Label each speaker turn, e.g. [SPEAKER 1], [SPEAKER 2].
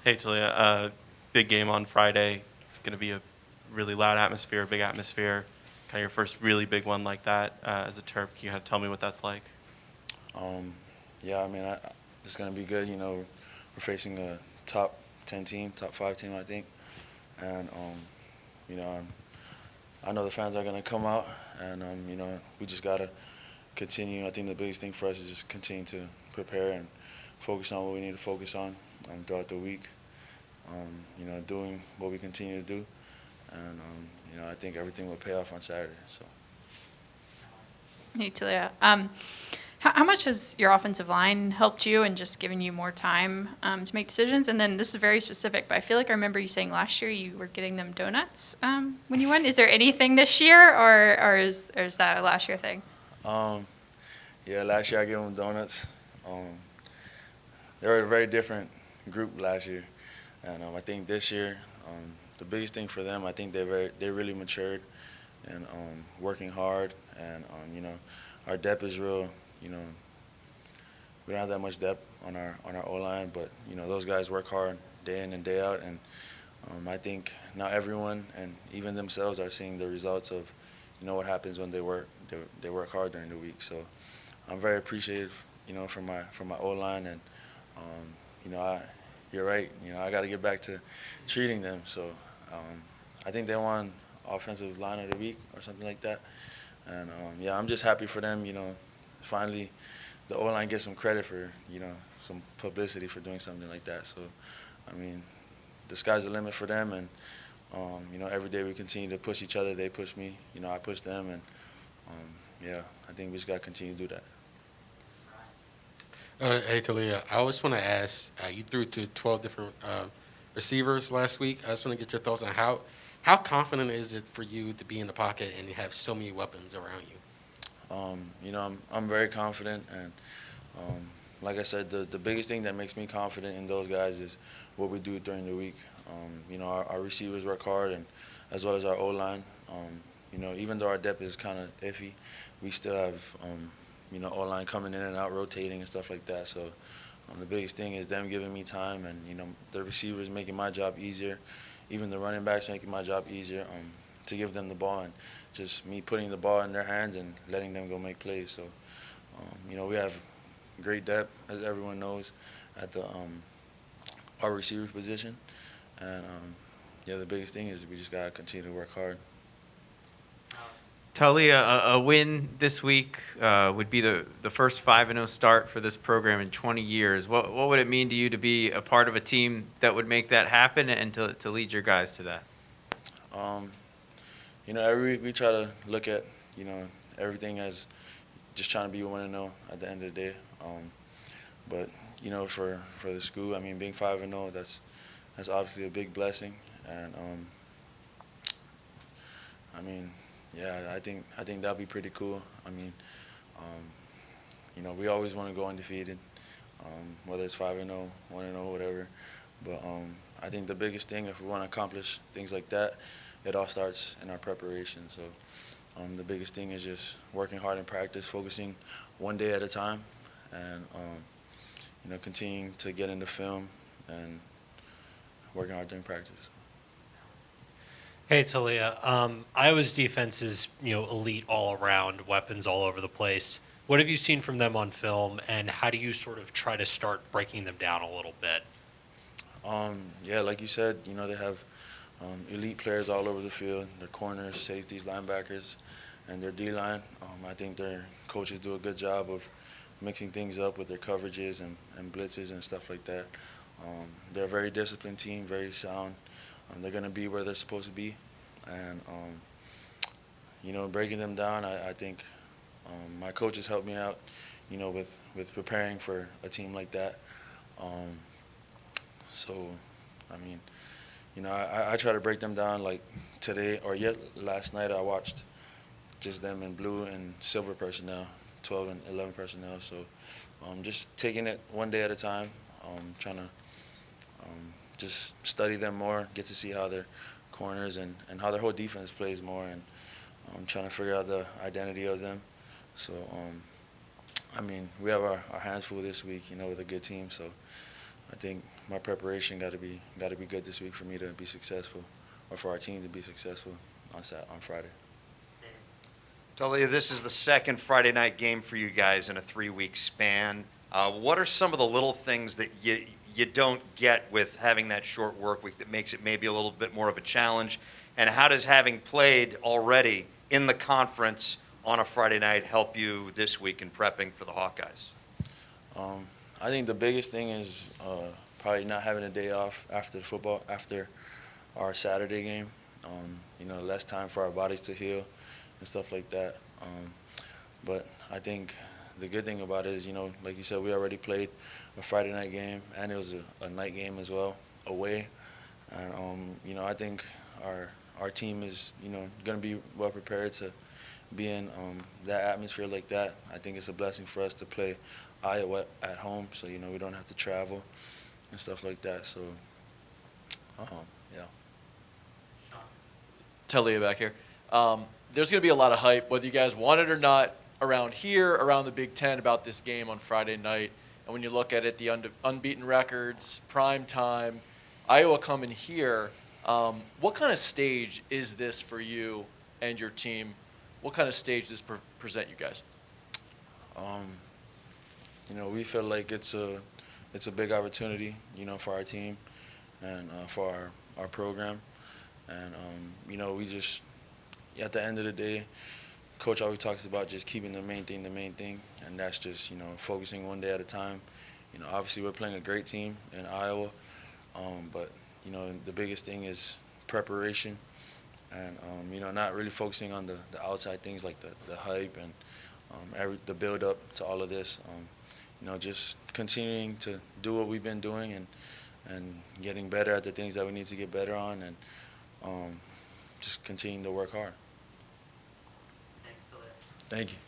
[SPEAKER 1] Hey, Talia. Big game on Friday. It's going to be a really loud atmosphere, big atmosphere. Kind of your first really big one like that as a Terp. Can you kind of tell me what that's like?
[SPEAKER 2] Um, yeah, I mean, it's going to be good. We're facing a top 10 team, top 5 team, I think. And, you know, I know the fans are going to come out, and, we just got to continue. I think the biggest thing for us is just continue to prepare and focus on what we need to focus on throughout the week. Doing what we continue to do. And, I think everything will pay off on Saturday. So.
[SPEAKER 3] Hey, Talia. How much has your offensive line helped you and just given you more time to make decisions? And then this is very specific, but I feel like I remember you saying last year you were getting them donuts when you won. Is there anything this year, or is that a last year thing?
[SPEAKER 2] Um, yeah, last year I gave them donuts. Um, they were a very different group last year, and I think this year the biggest thing for them, I think they really matured and working hard, and our depth is real. You know, we don't have that much depth on our O line, but those guys work hard day in and day out, and I think now everyone and even themselves are seeing the results of what happens when they work hard during the week. So I'm very appreciative, for my O line, and you're right. I got to get back to treating them. So I think they won offensive line of the week or something like that. And yeah, I'm just happy for them. Finally the O line gets some credit for some publicity for doing something like that. So I mean, the sky's the limit for them, and every day we continue to push each other. They push me. I push them, and yeah, I think we just got to continue to do that.
[SPEAKER 4] Hey, Talia, I always want to ask, you threw to 12 different receivers last week. I just want to get your thoughts on how confident is it for you to be in the pocket and you have so many weapons around you?
[SPEAKER 2] I'm very confident, and um, like I said, the biggest thing that makes me confident in those guys is what we do during the week. Our receivers work hard, and as well as our O line. Even though our depth is kind of iffy, we still have O line coming in and out, rotating and stuff like that. So the biggest thing is them giving me time, and the receivers making my job easier, even the running backs making my job easier. To give them the ball, and just me putting the ball in their hands and letting them go make plays. So, we have great depth, as everyone knows, at the our receiver position, and yeah, the biggest thing is we just gotta continue to work hard.
[SPEAKER 5] Talia, a win this week would be the first 5-0 start for this program in 20 years. What would it mean to you to be a part of a team that would make that happen and to lead your guys to that?
[SPEAKER 2] Um, every week we try to look at everything as just trying to be 1-0 at the end of the day. But for the school, I mean, being 5-0, that's obviously a big blessing, and I mean, yeah, I think that'll be pretty cool. I mean, we always want to go undefeated, whether it's 5-0, 1-0, whatever. But I think the biggest thing, if we want to accomplish things like that, it all starts in our preparation. So the biggest thing is just working hard in practice, focusing one day at a time, and continuing to get into film and working hard during practice.
[SPEAKER 6] Hey Talia, Iowa's defense is elite all around, weapons all over the place. What have you seen from them on film, and how do you sort of try to start breaking them down a little bit?
[SPEAKER 2] Yeah, like you said, they have elite players all over the field. Their corners, safeties, linebackers, and their D-line. I think their coaches do a good job of mixing things up with their coverages and blitzes and stuff like that. They're a very disciplined team, very sound. They're going to be where they're supposed to be. And, breaking them down, I think my coaches helped me out, with preparing for a team like that. Um, so, I mean, I try to break them down like today or yet last night I watched just them in blue and silver personnel, 12 and 11 personnel. So just taking it one day at a time, trying to just study them more, get to see how their corners and how their whole defense plays more, and trying to figure out the identity of them. So, I mean, we have our hands full this week, with a good team. So I think my preparation got to be good this week for me to be successful, or for our team to be successful on Friday.
[SPEAKER 7] Taulia, this is the second Friday night game for you guys in a 3-week span. What are some of the little things that you don't get with having that short work week that makes it maybe a little bit more of a challenge? And how does having played already in the conference on a Friday night help you this week in prepping for the Hawkeyes?
[SPEAKER 2] I think the biggest thing is probably not having a day off after our Saturday game. Less time for our bodies to heal and stuff like that. But I think the good thing about it is, like you said, we already played a Friday night game, and it was a night game as well, away. And, I think our team is, going to be well prepared to be in that atmosphere like that. I think it's a blessing for us to play Iowa at home, so, we don't have to travel and stuff like that. So, yeah.
[SPEAKER 8] Taulia back here. There's going to be a lot of hype, whether you guys want it or not, around here, around the Big Ten, about this game on Friday night. And when you look at it, the unbeaten records, prime time, Iowa coming here, what kind of stage is this for you and your team? What kind of stage does this present you guys?
[SPEAKER 2] We feel like it's a big opportunity, for our team and for our program. And, we just, at the end of the day, Coach always talks about just keeping the main thing, and that's just, focusing one day at a time. Obviously we're playing a great team in Iowa, but, the biggest thing is preparation and, not really focusing on the outside things like the hype and the build-up to all of this. Just continuing to do what we've been doing and getting better at the things that we need to get better on, and just continuing to work hard.
[SPEAKER 5] Thanks, Taulia.
[SPEAKER 2] Thank you.